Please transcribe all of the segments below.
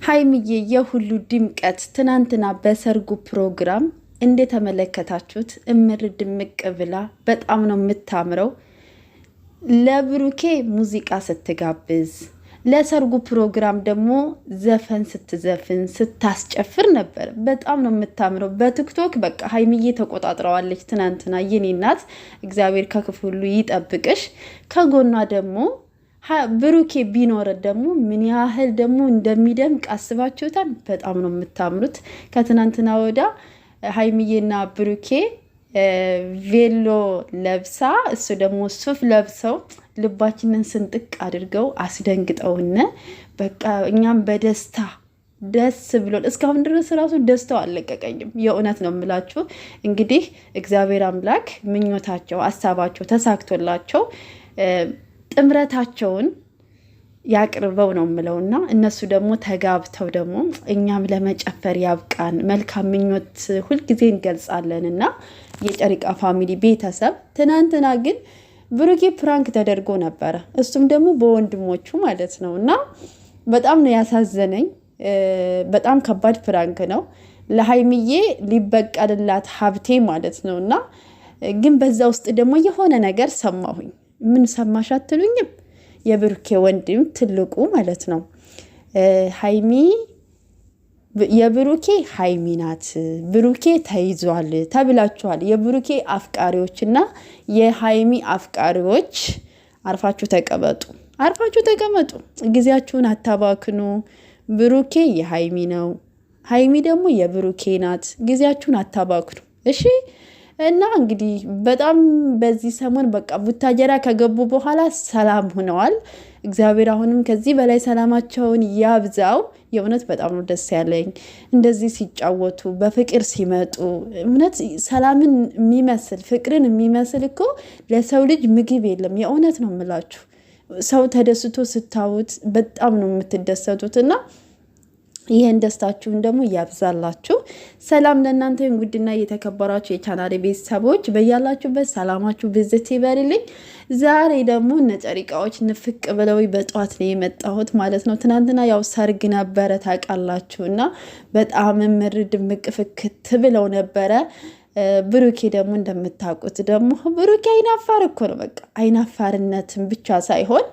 ሀይሚዬ የሁሉ ድምቀት ትናንትና በሰርጉ ፕሮግራም እንደተመለከታችሁት እምር ድምቅ ብላ በጣም ነው የምታምረው። ለብሩኬ ሙዚቃ ስትጋብዝ ለሰርጉ ፕሮግራም ደግሞ ዘፈን ስትዘፍን ስታስጨፍር ነበር። በጣም ነው የምታምረው። በቲክቶክ በቃ ሀይሚዬ ተቆጣጥረዋለች ትናንትና። የኔ እናት እግዚአብሔር ከክፉ ሁሉ ይጠብቅሽ። ከጎኗ ደግሞ ብሩኬ ቢኖር ደግሞ ምን ያህል ደግሞ እንደሚደምቅ አስባችሁታል? በጣም ነው የምታምሩት። ከትናንትና ወዳ ሀይሚዬና ብሩኬ ቬሎ ለብሳ እሱ ደግሞ ሱፍ ለብሰው ልባችንን ስንጥቅ አድርገው አስደንግጠውነ በቃ እኛም በደስታ ደስ ብሎን እስካሁን ድረስ ራሱ ደስታው አልለቀቀኝም። የእውነት ነው የምላችሁ። እንግዲህ እግዚአብሔር አምላክ ምኞታቸው ሀሳባቸው ተሳክቶላቸው ጥምረታቸውን ያቅርበው ነው የምለውና እነሱ ደግሞ ተጋብተው ደግሞ እኛም ለመጨፈር ያብቃን መልካም ምኞት ሁልጊዜ እንገልጻለንና የጨሪቃ ፋሚሊ ቤተሰብ። ትናንትና ግን ብሩኬ ፕራንክ ተደርጎ ነበረ፣ እሱም ደግሞ በወንድሞቹ ማለት ነው። እና በጣም ነው ያሳዘነኝ። በጣም ከባድ ፕራንክ ነው ለሀይሚዬ ሊበቀልላት ሀብቴ ማለት ነው። እና ግን በዛ ውስጥ ደግሞ የሆነ ነገር ሰማሁኝ። ምን ሰማሽ አትሉኝም? የብሩኬ ወንድም ትልቁ ማለት ነው ሀይሚ የብሩኬ ሀይሚ ናት፣ ብሩኬ ተይዟል ተብላችኋል። የብሩኬ አፍቃሪዎችና የሀይሚ አፍቃሪዎች አርፋችሁ ተቀመጡ፣ አርፋችሁ ተቀመጡ። ጊዜያችሁን አታባክኑ። ብሩኬ የሀይሚ ነው፣ ሀይሚ ደግሞ የብሩኬ ናት። ጊዜያችሁን አታባክኑ እሺ። እና እንግዲህ በጣም በዚህ ሰሞን በቃ ቡታጀራ ከገቡ በኋላ ሰላም ሆነዋል። እግዚአብሔር አሁንም ከዚህ በላይ ሰላማቸውን ያብዛው። የእውነት በጣም ነው ደስ ያለኝ እንደዚህ ሲጫወቱ በፍቅር ሲመጡ። እውነት ሰላምን የሚመስል ፍቅርን የሚመስል እኮ ለሰው ልጅ ምግብ የለም። የእውነት ነው የምላችሁ። ሰው ተደስቶ ስታዩት በጣም ነው የምትደሰቱትና ይሄን ደስታችሁን ደግሞ ያብዛላችሁ። ሰላም ለእናንተ ውድና የተከበራችሁ የቻናሌ ቤተሰቦች፣ በያላችሁበት ሰላማችሁ ብዝት ይበልልኝ። ዛሬ ደግሞ ነጨሪቃዎች ንፍቅ ብለው በጧት ነው የመጣሁት ማለት ነው። ትናንትና ያው ሰርግ ነበረ ታውቃላችሁና በጣም ምር ድምቅ ፍክት ብለው ነበረ። ብሩኬ ደግሞ እንደምታውቁት ደግሞ ብሩኬ አይናፋር እኮ ነው። በቃ አይናፋርነትን ብቻ ሳይሆን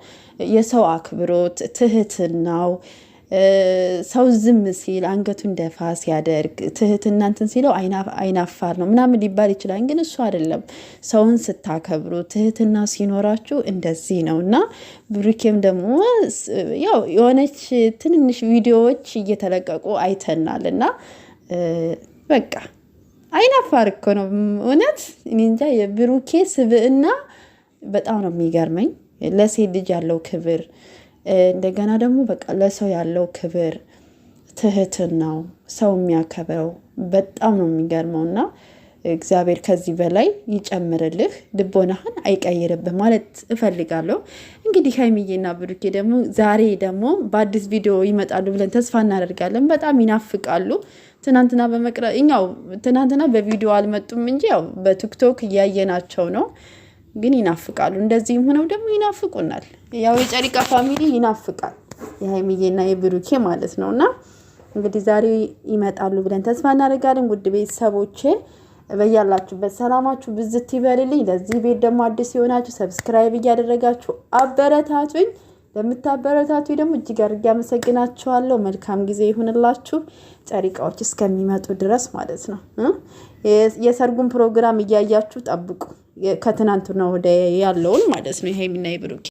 የሰው አክብሮት ትህትናው፣ ሰው ዝም ሲል አንገቱን ደፋ ሲያደርግ ትህትና እንትን ሲለው አይናፋር ነው ምናምን ሊባል ይችላል። ግን እሱ አይደለም። ሰውን ስታከብሩ ትህትና ሲኖራችሁ እንደዚህ ነው። እና ብሩኬም ደግሞ ያው የሆነች ትንንሽ ቪዲዮዎች እየተለቀቁ አይተናል። እና በቃ አይናፋር እኮ ነው እውነት። እኔ እንጃ የብሩኬ ስብዕና በጣም ነው የሚገርመኝ። ለሴት ልጅ ያለው ክብር እንደገና ደግሞ በቃ ለሰው ያለው ክብር ትህትናው፣ ሰው የሚያከብረው በጣም ነው የሚገርመውና እግዚአብሔር ከዚህ በላይ ይጨምርልህ፣ ልቦናህን አይቀይርብህ ማለት እፈልጋለሁ። እንግዲህ ሀይሚዬና ብሩኬ ደግሞ ዛሬ ደግሞ በአዲስ ቪዲዮ ይመጣሉ ብለን ተስፋ እናደርጋለን። በጣም ይናፍቃሉ። ትናንትና ትናንትና በቪዲዮ አልመጡም እንጂ ያው በቲክቶክ እያየናቸው ነው። ግን ይናፍቃሉ። እንደዚህም ሆነው ደግሞ ይናፍቁናል። ያው የጨሪቃ ፋሚሊ ይናፍቃል፣ የሀይሚዬና የብሩኬ ማለት ነው። እና እንግዲህ ዛሬ ይመጣሉ ብለን ተስፋ እናደርጋለን። ውድ ቤተሰቦቼ በያላችሁበት ሰላማችሁ ብዝት ይበልልኝ። ለዚህ ቤት ደግሞ አዲስ የሆናችሁ ሰብስክራይብ እያደረጋችሁ አበረታቱኝ። ለምታበረታቱኝ ደግሞ እጅግ አድርጌ አመሰግናችኋለሁ። መልካም ጊዜ ይሁንላችሁ፣ ጨሪቃዎች እስከሚመጡ ድረስ ማለት ነው። የሰርጉን ፕሮግራም እያያችሁ ጠብቁ። ከትናንትና ወደ ያለውን ማለት ነው የሀይሚና የብሩኬ